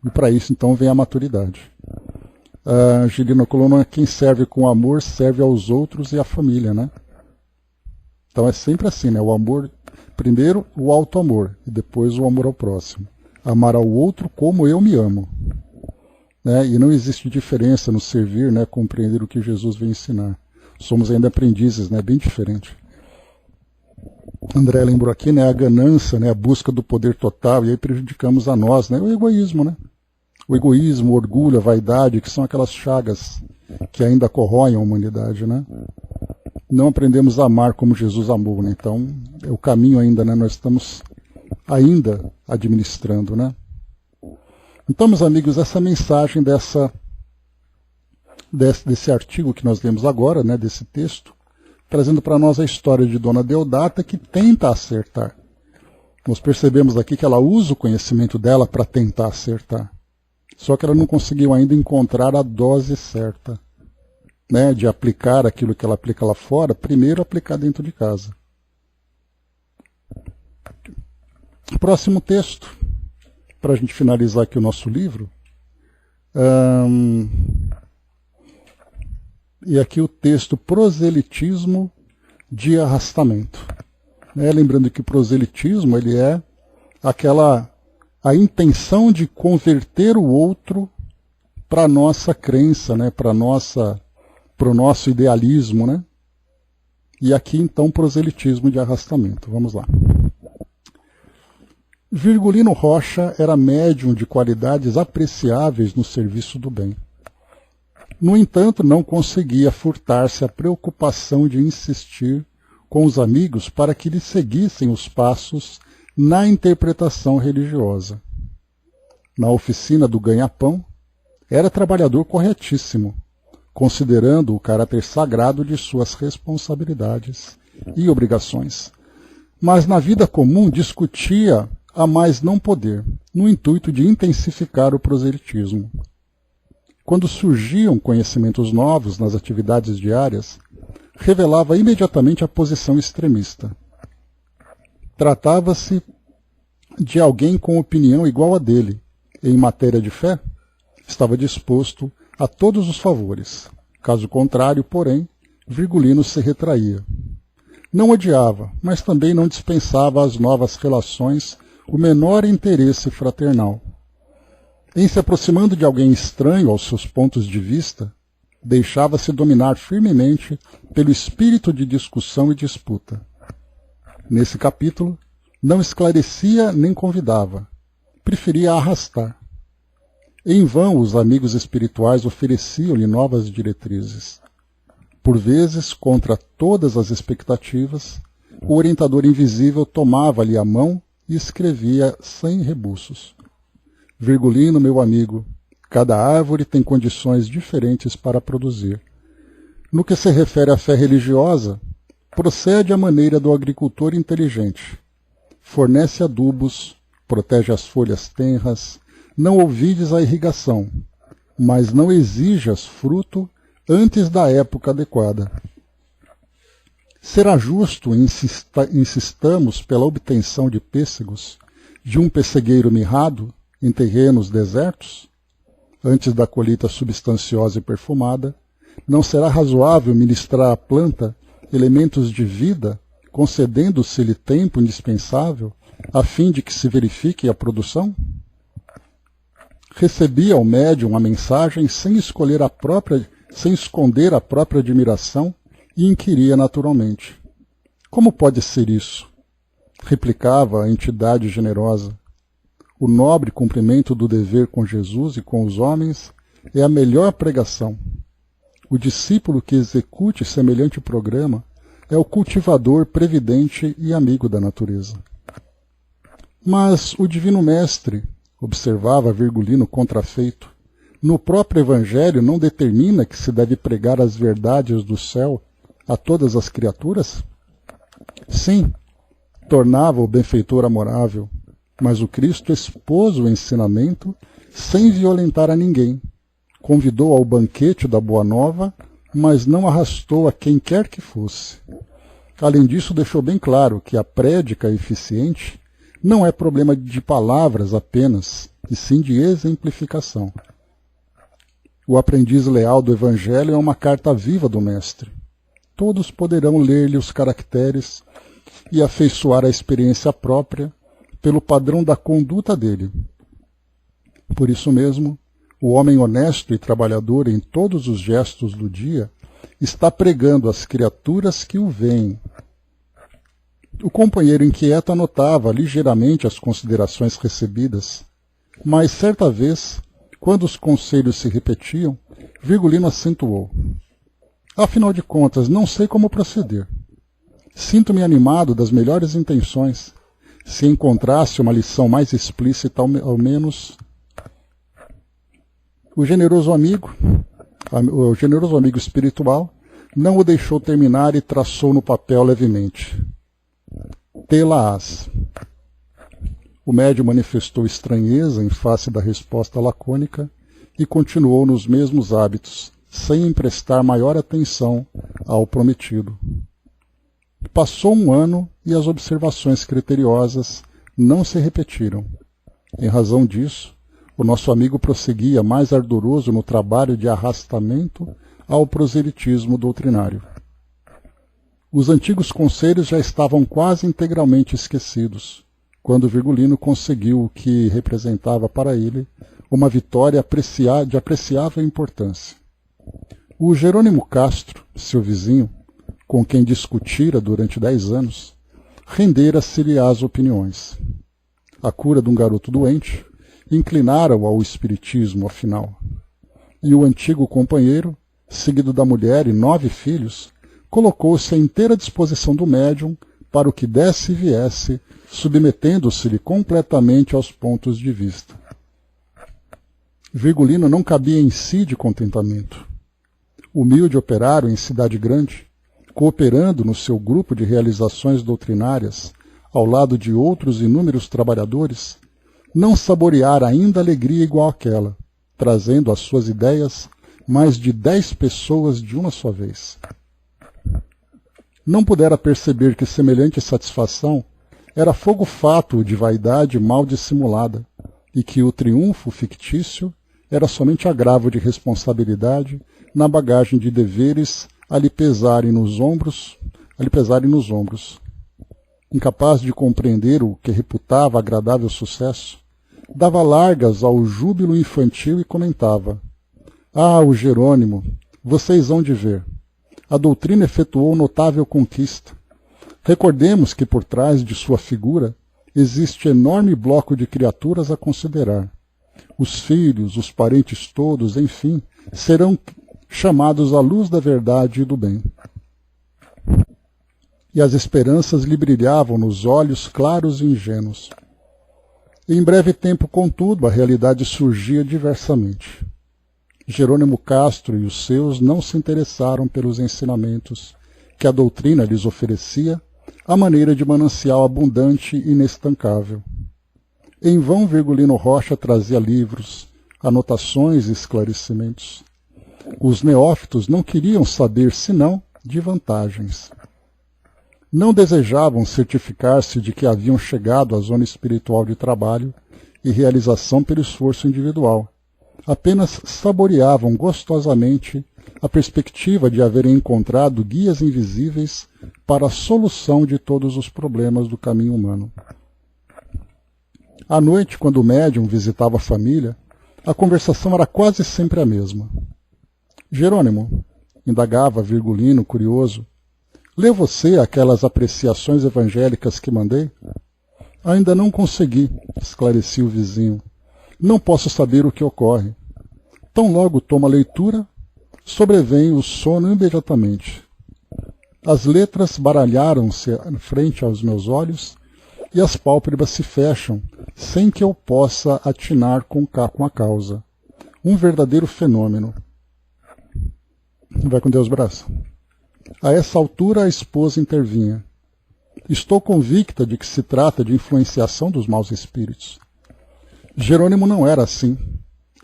E para isso então vem a maturidade. A Angelina coluna, quem serve com amor serve aos outros e à família, né? Então é sempre assim, né? O amor, primeiro o auto-amor e depois o amor ao próximo. Amar ao outro como eu me amo. Né? E não existe diferença no servir, né? Compreender o que Jesus vem ensinar. Somos ainda aprendizes, né? Bem diferente. André lembrou aqui, né? A ganância, né? A busca do poder total, e aí prejudicamos a nós, né? O egoísmo, né? O egoísmo, o orgulho, a vaidade, que são aquelas chagas que ainda corroem a humanidade, né? Não aprendemos a amar como Jesus amou, né? Então, é o caminho ainda, né? Nós estamos ainda administrando, né? Então, meus amigos, essa mensagem desse artigo que nós lemos agora, né? Desse texto, trazendo para nós a história de Dona Deodata, que tenta acertar. Nós percebemos aqui que ela usa o conhecimento dela para tentar acertar. Só que ela não conseguiu ainda encontrar a dose certa, né, de aplicar aquilo que ela aplica lá fora, primeiro aplicar dentro de casa. Próximo texto, para a gente finalizar aqui o nosso livro. E aqui o texto Proselitismo de Arrastamento. Lembrando que o proselitismo ele é a intenção de converter o outro para a nossa crença, né, para o nosso idealismo, né? E aqui então proselitismo de arrastamento. Vamos lá. Virgulino Rocha era médium de qualidades apreciáveis no serviço do bem. No entanto, não conseguia furtar-se a preocupação de insistir com os amigos para que lhe seguissem os passos na interpretação religiosa. Na oficina do ganha-pão, era trabalhador corretíssimo, considerando o caráter sagrado de suas responsabilidades e obrigações. Mas na vida comum discutia a mais não poder, no intuito de intensificar o proselitismo. Quando surgiam conhecimentos novos nas atividades diárias, revelava imediatamente a posição extremista. Tratava-se de alguém com opinião igual a dele. Em matéria de fé, estava disposto a todos os favores. Caso contrário, porém, Virgulino se retraía. Não odiava, mas também não dispensava às novas relações o menor interesse fraternal. Em se aproximando de alguém estranho aos seus pontos de vista, deixava-se dominar firmemente pelo espírito de discussão e disputa. Nesse capítulo, não esclarecia nem convidava, preferia arrastar. Em vão os amigos espirituais ofereciam-lhe novas diretrizes. Por vezes, contra todas as expectativas, o orientador invisível tomava-lhe a mão e escrevia sem rebuços. Virgulino, meu amigo, cada árvore tem condições diferentes para produzir. No que se refere à fé religiosa, procede à maneira do agricultor inteligente. Fornece adubos, protege as folhas tenras, não ouvides a irrigação, mas não exijas fruto antes da época adequada. Será justo insistamos pela obtenção de pêssegos de um pessegueiro mirrado em terrenos desertos? Antes da colheita substanciosa e perfumada, não será razoável ministrar à planta elementos de vida, concedendo-se-lhe tempo indispensável, a fim de que se verifique a produção? Recebia o médium a mensagem sem esconder a própria admiração e inquiria naturalmente. Como pode ser isso? Replicava a entidade generosa. O nobre cumprimento do dever com Jesus e com os homens é a melhor pregação. O discípulo que execute semelhante programa é o cultivador previdente e amigo da natureza. Mas o Divino Mestre, observava Virgulino contrafeito, no próprio Evangelho não determina que se deve pregar as verdades do céu a todas as criaturas? Sim, tornava o benfeitor amorável, mas o Cristo expôs o ensinamento sem violentar a ninguém. Convidou ao banquete da Boa Nova, mas não arrastou a quem quer que fosse. Além disso, deixou bem claro que a prédica eficiente não é problema de palavras apenas, e sim de exemplificação. O aprendiz leal do Evangelho é uma carta viva do Mestre. Todos poderão ler-lhe os caracteres e afeiçoar a experiência própria pelo padrão da conduta dele. Por isso mesmo, o homem honesto e trabalhador em todos os gestos do dia está pregando às criaturas que o veem. O companheiro inquieto anotava ligeiramente as considerações recebidas, mas certa vez, quando os conselhos se repetiam, Virgulino acentuou. Afinal de contas, não sei como proceder. Sinto-me animado das melhores intenções. Se encontrasse uma lição mais explícita, ao menos... O generoso amigo espiritual não o deixou terminar e traçou no papel levemente. Tê-la-ás. O médium manifestou estranheza em face da resposta lacônica e continuou nos mesmos hábitos, sem emprestar maior atenção ao prometido. Passou um ano e as observações criteriosas não se repetiram. Em razão disso, o nosso amigo prosseguia mais ardoroso no trabalho de arrastamento ao proselitismo doutrinário. Os antigos conselhos já estavam quase integralmente esquecidos, quando Virgulino conseguiu o que representava para ele uma vitória de apreciável importância. O Jerônimo Castro, seu vizinho, com quem discutira durante 10 anos, rendera-se-lhe às opiniões. A cura de um garoto doente inclinara-o ao espiritismo, afinal. E o antigo companheiro, seguido da mulher e 9 filhos, colocou-se à inteira disposição do médium para o que desse e viesse, submetendo-se-lhe completamente aos pontos de vista. Virgulino não cabia em si de contentamento. Humilde operário em cidade grande, cooperando no seu grupo de realizações doutrinárias, ao lado de outros inúmeros trabalhadores, não saboreara ainda alegria igual àquela, trazendo às suas ideias mais de 10 pessoas de uma só vez. Não pudera perceber que semelhante satisfação era fogo fátuo de vaidade mal dissimulada, e que o triunfo fictício era somente agravo de responsabilidade na bagagem de deveres a lhe pesarem nos ombros. Incapaz de compreender o que reputava agradável sucesso, dava largas ao júbilo infantil e comentava: Ah, o Jerônimo, vocês hão de ver. A doutrina efetuou notável conquista. Recordemos que por trás de sua figura existe enorme bloco de criaturas a considerar. Os filhos, os parentes todos, enfim, serão chamados à luz da verdade e do bem. E as esperanças lhe brilhavam nos olhos claros e ingênuos. Em breve tempo, contudo, a realidade surgia diversamente. Jerônimo Castro e os seus não se interessaram pelos ensinamentos que a doutrina lhes oferecia, à maneira de manancial abundante e inestancável. Em vão, Virgulino Rocha trazia livros, anotações e esclarecimentos. Os neófitos não queriam saber senão de vantagens. Não desejavam certificar-se de que haviam chegado à zona espiritual de trabalho e realização pelo esforço individual. Apenas saboreavam gostosamente a perspectiva de haverem encontrado guias invisíveis para a solução de todos os problemas do caminho humano. À noite, quando o médium visitava a família, a conversação era quase sempre a mesma. Jerônimo, indagava Virgulino, curioso, lê você aquelas apreciações evangélicas que mandei? Ainda não consegui, esclarecia o vizinho. Não posso saber o que ocorre. Tão logo tomo a leitura, sobrevém o sono imediatamente. As letras baralharam-se frente aos meus olhos e as pálpebras se fecham sem que eu possa atinar com a causa. Um verdadeiro fenômeno. Vai com Deus, braço. A essa altura a esposa intervinha. Estou convicta de que se trata de influenciação dos maus espíritos. Jerônimo não era assim.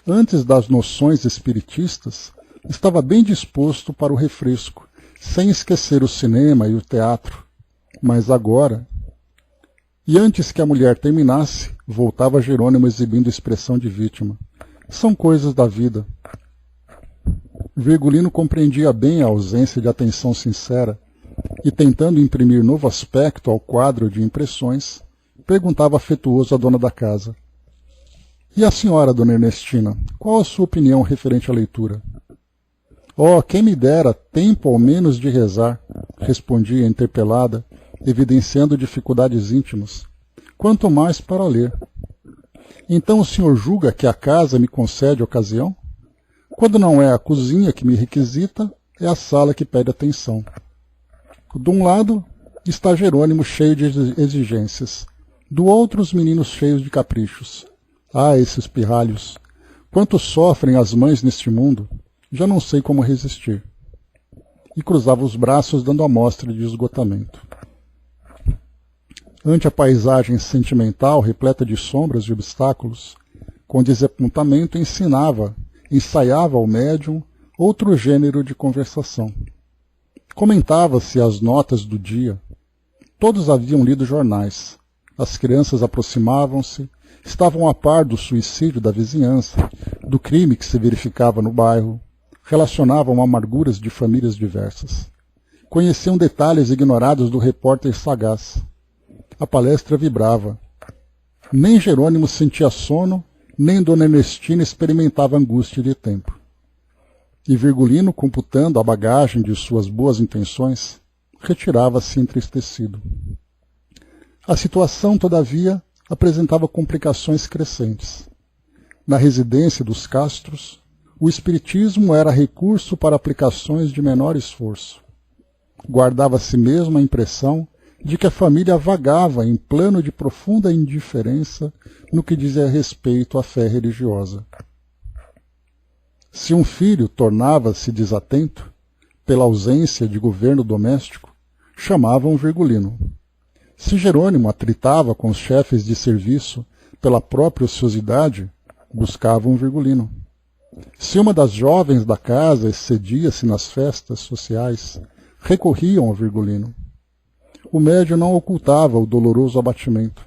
Antes das noções espiritistas, estava bem disposto para o refresco, sem esquecer o cinema e o teatro. Mas agora... E antes que a mulher terminasse, voltava Jerônimo exibindo expressão de vítima. São coisas da vida. Virgulino compreendia bem a ausência de atenção sincera e, tentando imprimir novo aspecto ao quadro de impressões, perguntava afetuoso à dona da casa. E a senhora, dona Ernestina, qual a sua opinião referente à leitura? Oh, quem me dera tempo ao menos de rezar, respondia interpelada, evidenciando dificuldades íntimas. Quanto mais para ler. Então o senhor julga que a casa me concede ocasião? Quando não é a cozinha que me requisita, é a sala que pede atenção. De um lado está Jerônimo cheio de exigências, do outro os meninos cheios de caprichos. Ah, esses pirralhos! Quanto sofrem as mães neste mundo, já não sei como resistir. E cruzava os braços dando amostra de esgotamento. Ante a paisagem sentimental repleta de sombras e obstáculos, com desapontamento ensaiava ao médium outro gênero de conversação. Comentava-se as notas do dia. Todos haviam lido jornais. As crianças aproximavam-se, estavam a par do suicídio da vizinhança, do crime que se verificava no bairro, relacionavam amarguras de famílias diversas. Conheciam detalhes ignorados do repórter sagaz. A palestra vibrava. Nem Jerônimo sentia sono, nem Dona Ernestina experimentava angústia de tempo. E Virgulino, computando a bagagem de suas boas intenções, retirava-se entristecido. A situação, todavia, apresentava complicações crescentes. Na residência dos Castros, o espiritismo era recurso para aplicações de menor esforço. Guardava-se mesmo a impressão de que a família vagava em plano de profunda indiferença no que dizia respeito à fé religiosa. Se um filho tornava-se desatento, pela ausência de governo doméstico, chamavam Virgulino. Se Jerônimo atritava com os chefes de serviço pela própria ociosidade, buscavam Virgulino. Se uma das jovens da casa excedia-se nas festas sociais, recorriam ao Virgulino. O médium não ocultava o doloroso abatimento.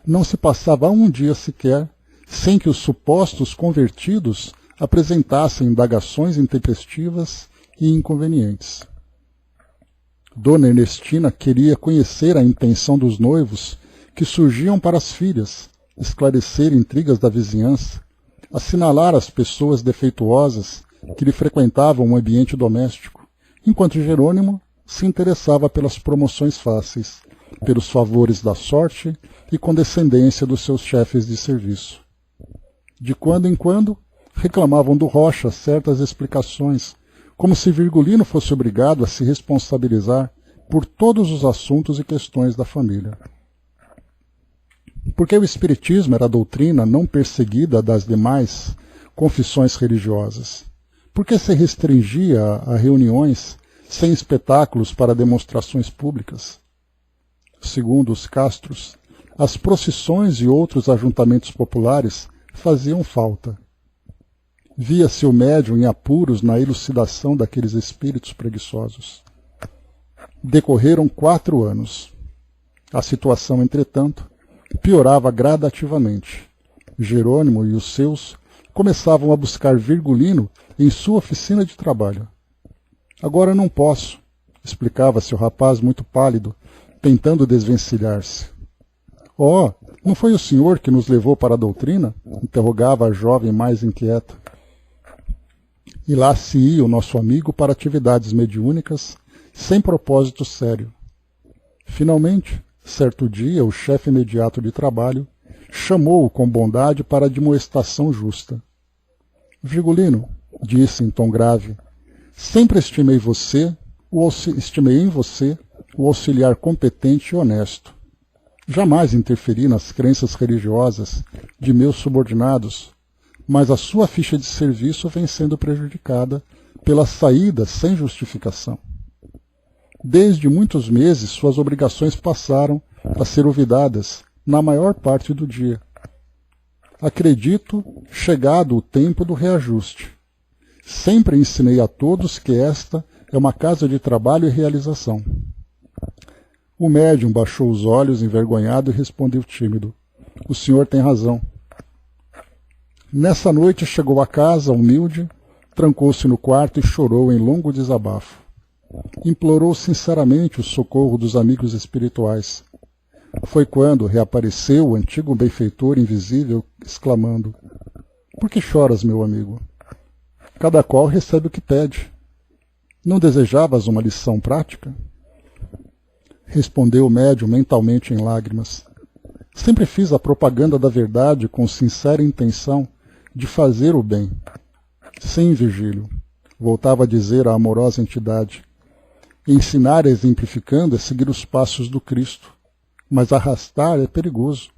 Não se passava um dia sequer sem que os supostos convertidos apresentassem indagações intempestivas e inconvenientes. Dona Ernestina queria conhecer a intenção dos noivos que surgiam para as filhas, esclarecer intrigas da vizinhança, assinalar as pessoas defeituosas que lhe frequentavam o ambiente doméstico, enquanto Jerônimo se interessava pelas promoções fáceis, pelos favores da sorte e condescendência dos seus chefes de serviço. De quando em quando, reclamavam do Rocha certas explicações, como se Virgulino fosse obrigado a se responsabilizar por todos os assuntos e questões da família. Porque o Espiritismo era a doutrina não perseguida das demais confissões religiosas? Porque se restringia a reuniões sem espetáculos para demonstrações públicas? Segundo os Castros, as procissões e outros ajuntamentos populares faziam falta. Via-se o médium em apuros na elucidação daqueles espíritos preguiçosos. Decorreram 4 anos. A situação, entretanto, piorava gradativamente. Jerônimo e os seus começavam a buscar Virgulino em sua oficina de trabalho. Agora não posso, explicava-se o rapaz muito pálido, tentando desvencilhar-se. Oh, não foi o senhor que nos levou para a doutrina? Interrogava a jovem mais inquieta. E lá se ia o nosso amigo para atividades mediúnicas, sem propósito sério. Finalmente, certo dia, o chefe imediato de trabalho chamou-o com bondade para a admoestação justa. Virgulino, disse em tom grave, sempre estimei em você o auxiliar competente e honesto. Jamais interferi nas crenças religiosas de meus subordinados, mas a sua ficha de serviço vem sendo prejudicada pela saída sem justificação. Desde muitos meses, suas obrigações passaram a ser olvidadas na maior parte do dia. Acredito chegado o tempo do reajuste. Sempre ensinei a todos que esta é uma casa de trabalho e realização. O médium baixou os olhos envergonhado e respondeu tímido. O senhor tem razão. Nessa noite chegou a casa, humilde, trancou-se no quarto e chorou em longo desabafo. Implorou sinceramente o socorro dos amigos espirituais. Foi quando reapareceu o antigo benfeitor invisível, exclamando: por que choras, meu amigo? Cada qual recebe o que pede. Não desejavas uma lição prática? Respondeu o médium mentalmente em lágrimas. Sempre fiz a propaganda da verdade com sincera intenção de fazer o bem. Sim, Virgílio, voltava a dizer a amorosa entidade. Ensinar exemplificando é seguir os passos do Cristo, mas arrastar é perigoso.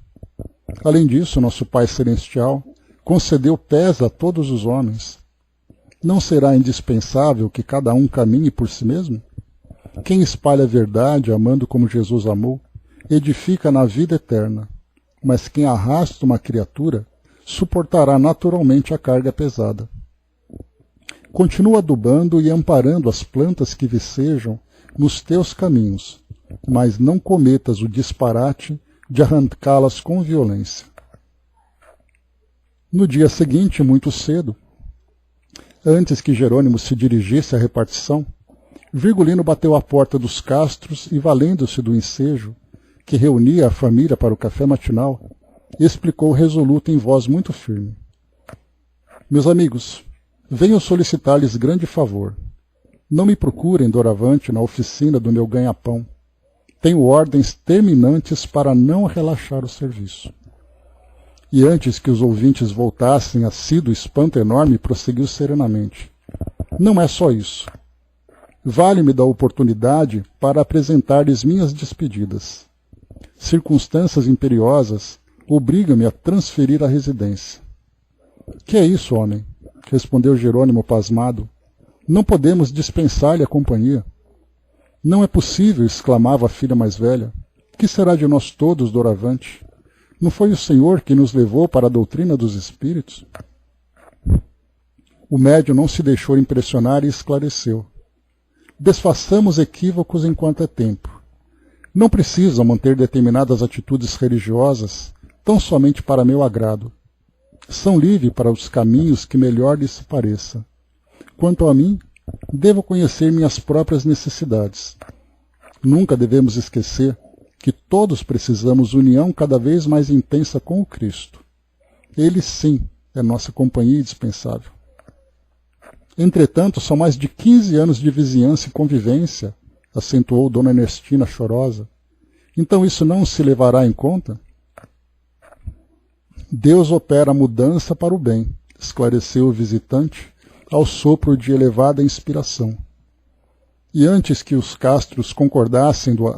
Além disso, nosso Pai Celestial concedeu pés a todos os homens. Não será indispensável que cada um caminhe por si mesmo? Quem espalha a verdade, amando como Jesus amou, edifica na vida eterna, mas quem arrasta uma criatura, suportará naturalmente a carga pesada. Continua adubando e amparando as plantas que vicejam nos teus caminhos, mas não cometas o disparate de arrancá-las com violência. No dia seguinte, muito cedo, antes que Jerônimo se dirigisse à repartição, Virgulino bateu à porta dos Castros e, valendo-se do ensejo que reunia a família para o café matinal, explicou resoluto em voz muito firme. Meus amigos, venho solicitar-lhes grande favor. Não me procurem doravante na oficina do meu ganha-pão. Tenho ordens terminantes para não relaxar o serviço. E antes que os ouvintes voltassem a si do espanto enorme, prosseguiu serenamente. Não é só isso. Vale-me da oportunidade para apresentar-lhes minhas despedidas. Circunstâncias imperiosas obrigam-me a transferir a residência. Que é isso, homem? Respondeu Jerônimo pasmado. Não podemos dispensar-lhe a companhia. Não é possível, exclamava a filha mais velha. Que será de nós todos doravante? Não foi o Senhor que nos levou para a doutrina dos espíritos? O médium não se deixou impressionar e esclareceu. Desfaçamos equívocos enquanto é tempo. Não precisam manter determinadas atitudes religiosas tão somente para meu agrado. São livres para os caminhos que melhor lhes pareça. Quanto a mim, devo conhecer minhas próprias necessidades. Nunca devemos esquecer que todos precisamos união cada vez mais intensa com o Cristo. Ele, sim, é nossa companhia indispensável. Entretanto, são mais de 15 anos de vizinhança e convivência, acentuou Dona Ernestina chorosa. Então isso não se levará em conta? Deus opera a mudança para o bem, esclareceu o visitante ao sopro de elevada inspiração. E antes que os castros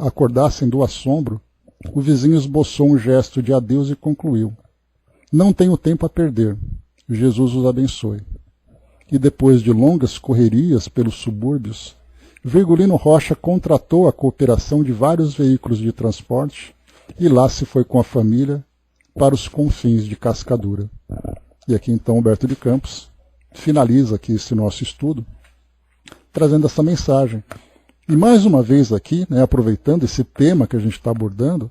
acordassem do assombro, o vizinho esboçou um gesto de adeus e concluiu: não tenho tempo a perder. Jesus os abençoe. E depois de longas correrias pelos subúrbios, Virgulino Rocha contratou a cooperação de vários veículos de transporte e lá se foi com a família para os confins de Cascadura. E aqui então Humberto de Campos finaliza aqui esse nosso estudo, trazendo essa mensagem. E mais uma vez aqui, né, aproveitando esse tema que a gente está abordando,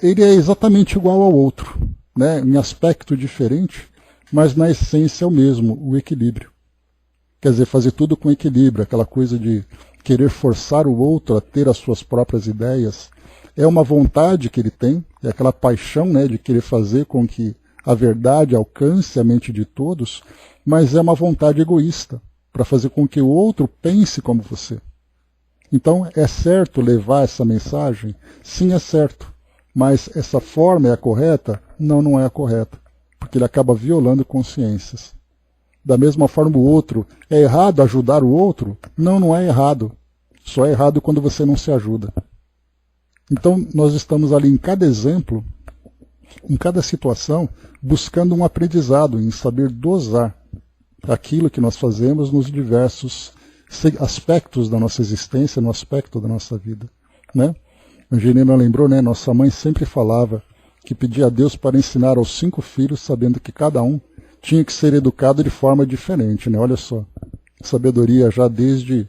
ele é exatamente igual ao outro, né, em aspecto diferente, mas na essência é o mesmo, o equilíbrio. Quer dizer, fazer tudo com equilíbrio, aquela coisa de querer forçar o outro a ter as suas próprias ideias, é uma vontade que ele tem, é aquela paixão, né, de querer fazer com que a verdade alcance a mente de todos, mas é uma vontade egoísta, para fazer com que o outro pense como você. Então, é certo levar essa mensagem? Sim, é certo. Mas essa forma é a correta? Não, não é a correta. Porque ele acaba violando consciências. Da mesma forma, o outro, é errado ajudar o outro? Não, não é errado. Só é errado quando você não se ajuda. Então, nós estamos ali em cada exemplo, em cada situação, buscando um aprendizado, em saber dosar aquilo que nós fazemos nos diversos aspectos da nossa existência, no aspecto da nossa vida. Né? Angelina lembrou, né? Nossa mãe sempre falava que pedia a Deus para ensinar aos 5 filhos, sabendo que cada um tinha que ser educado de forma diferente, né? Olha só, sabedoria já desde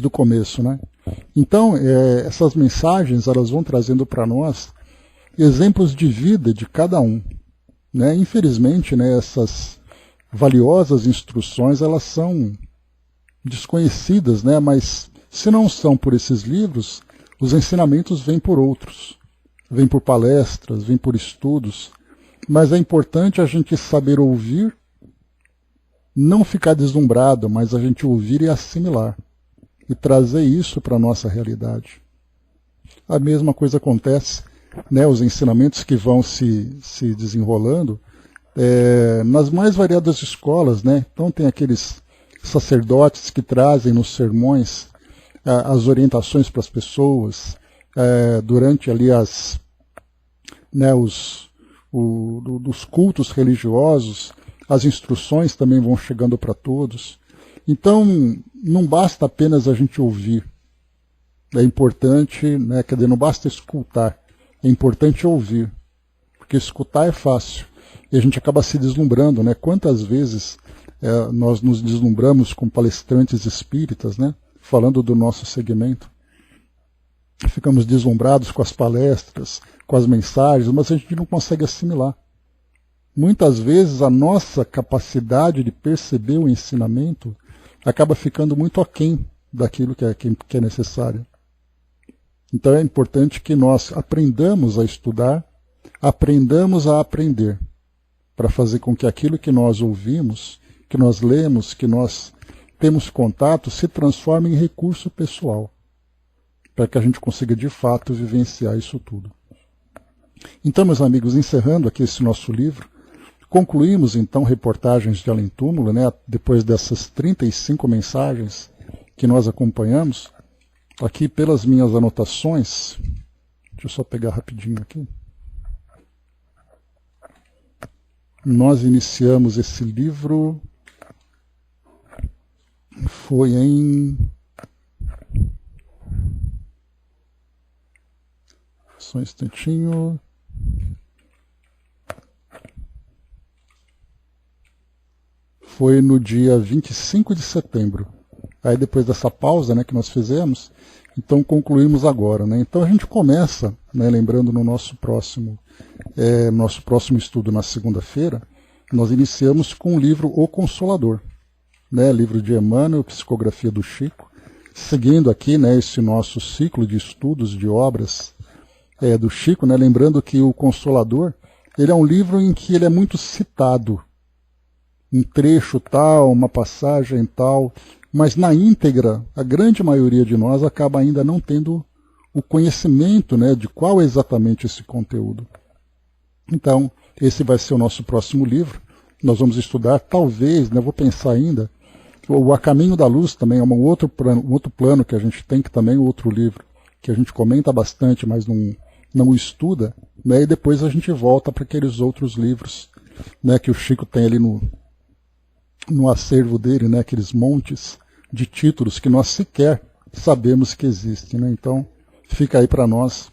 o começo, né? Então, essas mensagens, elas vão trazendo para nós exemplos de vida de cada um, né? Infelizmente, né, essas valiosas instruções, elas são desconhecidas, né? Mas se não são por esses livros, os ensinamentos vêm por outros. Vem por palestras, vem por estudos, mas é importante a gente saber ouvir, não ficar deslumbrado, mas a gente ouvir e assimilar, e trazer isso para a nossa realidade. A mesma coisa acontece, né, os ensinamentos que vão se desenrolando nas mais variadas escolas, né? Então tem aqueles sacerdotes que trazem nos sermões as orientações para as pessoas, durante ali os cultos religiosos, as instruções também vão chegando para todos. Então, não basta apenas a gente ouvir. É importante, né, quer dizer, não basta escutar, é importante ouvir. Porque escutar é fácil. E a gente acaba se deslumbrando, né? Quantas vezes nós nos deslumbramos com palestrantes espíritas, né, falando do nosso segmento. Ficamos deslumbrados com as palestras, com as mensagens, mas a gente não consegue assimilar. Muitas vezes a nossa capacidade de perceber o ensinamento acaba ficando muito aquém daquilo que é necessário. Então é importante que nós aprendamos a estudar, aprendamos a aprender, para fazer com que aquilo que nós ouvimos, que nós lemos, que nós temos contato, se transforme em recurso pessoal, para que a gente consiga de fato vivenciar isso tudo. Então, meus amigos, encerrando aqui esse nosso livro, concluímos então Reportagens de Além Túmulo, né, depois dessas 35 mensagens que nós acompanhamos, aqui pelas minhas anotações, deixa eu só pegar rapidinho aqui. Nós iniciamos esse livro, foi em... Só um instantinho. Foi no dia 25 de setembro. Aí depois dessa pausa, né, que nós fizemos, então concluímos agora, né? Então a gente começa, né, lembrando no nosso próximo estudo na segunda-feira, nós iniciamos com o livro O Consolador, né, livro de Emmanuel, Psicografia do Chico, seguindo aqui, né, esse nosso ciclo de estudos de obras do Chico, né, lembrando que o Consolador, ele é um livro em que ele é muito citado, um trecho tal, uma passagem tal, mas na íntegra, a grande maioria de nós acaba ainda não tendo o conhecimento, né, de qual é exatamente esse conteúdo. Então, esse vai ser o nosso próximo livro, nós vamos estudar, talvez, né, eu vou pensar ainda, o A Caminho da Luz também é um outro plano que a gente tem, que também é outro livro, que a gente comenta bastante, mas não estuda, né, e depois a gente volta para aqueles outros livros, né, que o Chico tem ali no acervo dele, né, aqueles montes de títulos que nós sequer sabemos que existem, né? Então fica aí para nós